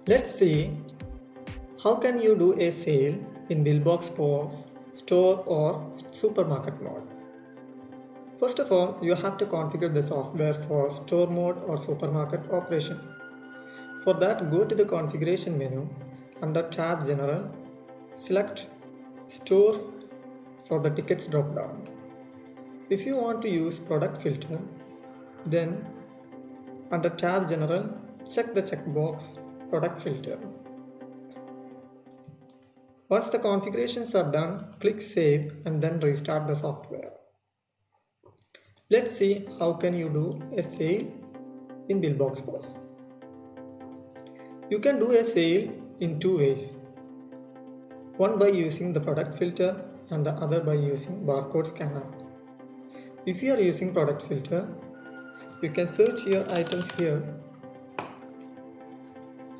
Let's see how can you do a sale in Billbox POS, store or supermarket mode. First of all, you have to configure the software for store mode or supermarket operation. For that, go to the configuration menu under tab General, select Store for the tickets drop down. If you want to use product filter, then under tab General, check the checkbox Product Filter. Once the configurations are done, click Save and then restart the software. Let's see how can you do a sale in Billbox POS. You can do a sale in two ways. One by using the product filter and the other by using barcode scanner. If you are using product filter, you can search your items here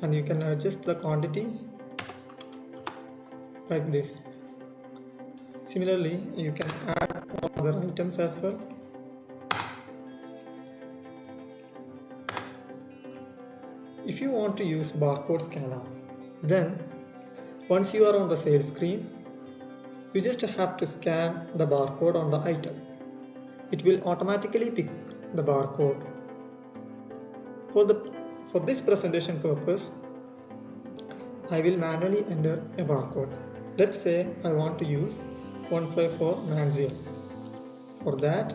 and you can adjust the quantity like this. Similarly, you can add other items as well. If you want to use barcode scanner, then once you are on the sales screen, you just have to scan the barcode on the item. It will automatically pick the barcode. For this presentation purpose, I will manually enter a barcode. Let's say I want to use 15490. For that,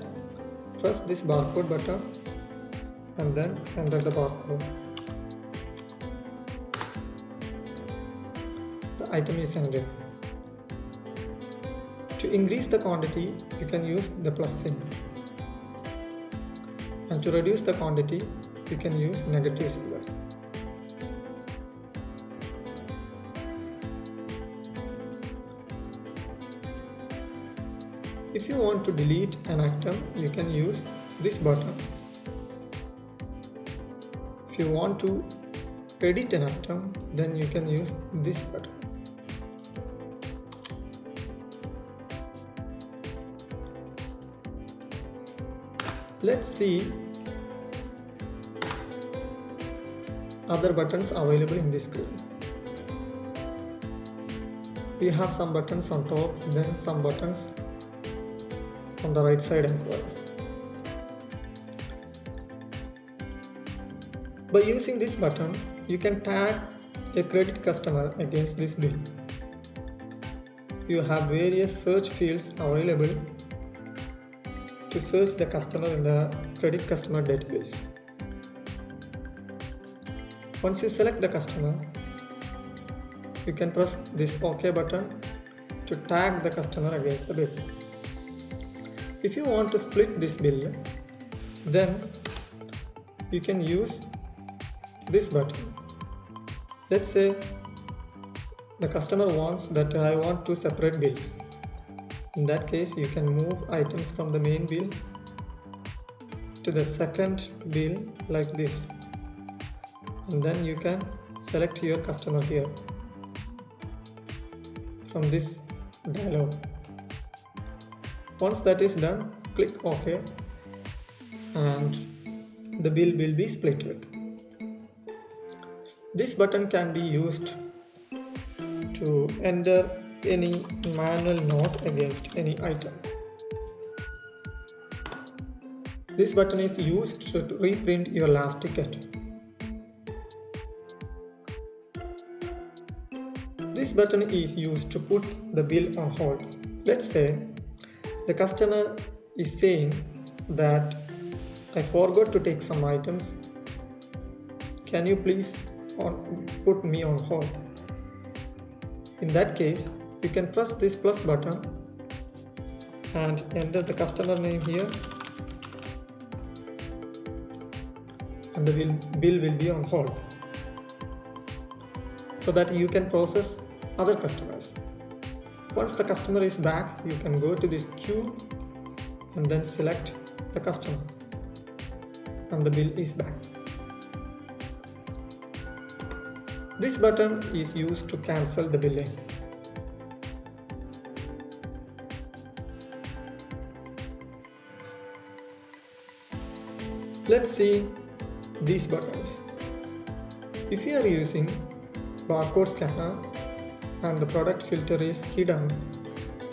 press this barcode button and then enter the barcode. The item is entered. To increase the quantity, you can use the plus sign. And to reduce the quantity, you can use negative symbol. If you want to delete an item, you can use this button. If you want to edit an item, then you can use this button. Let's see other buttons available in this screen. We have some buttons on top, then some buttons on the right side as well. By using this button, you can tag a credit customer against this bill. You have various search fields available to search the customer in the credit customer database. Once you select the customer, you can press this OK button to tag the customer against the bill. If you want to split this bill, then you can use this button. Let's say the customer wants that I want two separate bills. In that case, you can move items from the main bill to the second bill like this. And then you can select your customer here from this dialog. Once that is done, click OK and the bill will be splitted. This button can be used to enter any manual note against any item. This button is used to reprint your last ticket. This button is used to put the bill on hold. Let's say the customer is saying that I forgot to take some items. Can you please put me on hold? In that case, you can press this plus button and enter the customer name here, and the bill will be on hold so that you can process other customers. Once the customer is back, you can go to this queue and then select the customer, and the bill is back. This button is used to cancel the billing. Let's see these buttons. If you are using barcode scanner and the product filter is hidden,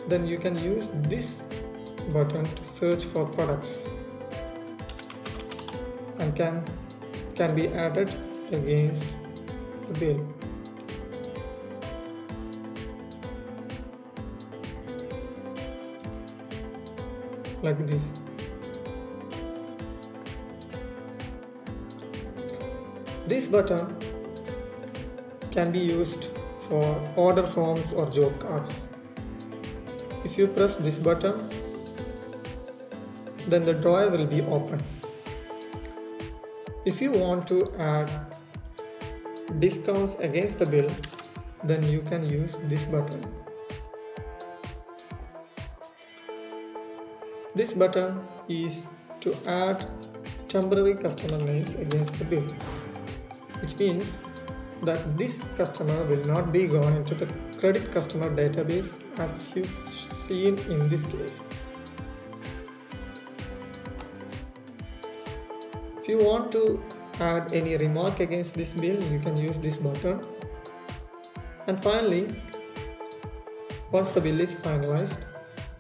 then you can use this button to search for products and can be added against the bill. Like this. This button can be used for order forms or job cards. If you press this button, then the drawer will be open. If you want to add discounts against the bill, then you can use this button. This button is to add temporary customer names against the bill, which means that this customer will not be gone into the credit customer database as you seen in this case. If you want to add any remark against this bill, you can use this button. And finally, once the bill is finalized,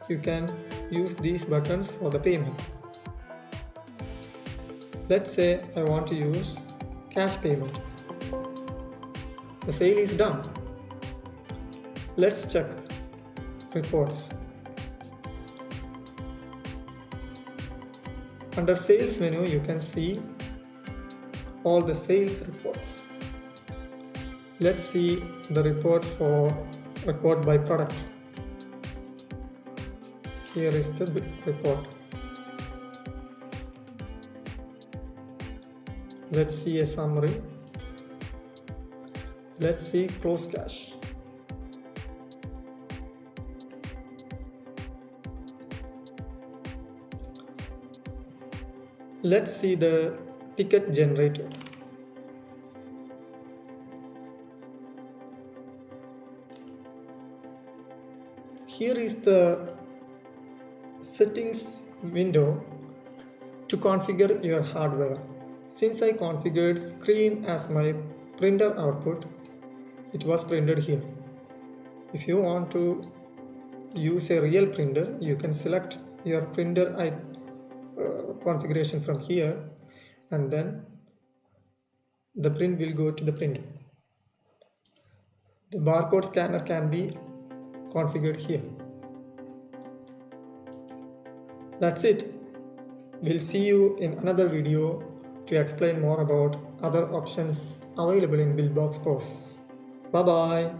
you can use these buttons for the payment. Let's say I want to use cash payment. The sale is done. Let's check reports. Under sales menu, you can see all the sales reports. Let's see the report by product. Here is the report. Let's see a summary. Let's see close cash. Let's see the ticket generated. Here is the settings window to configure your hardware. Since I configured screen as my printer output, it was printed here. If you want to use a real printer, you can select your printer configuration from here, and then the print will go to the printer. The barcode scanner can be configured here. That's it. We'll see you in another video to explain more about other options available in Billbox POS. Bye bye.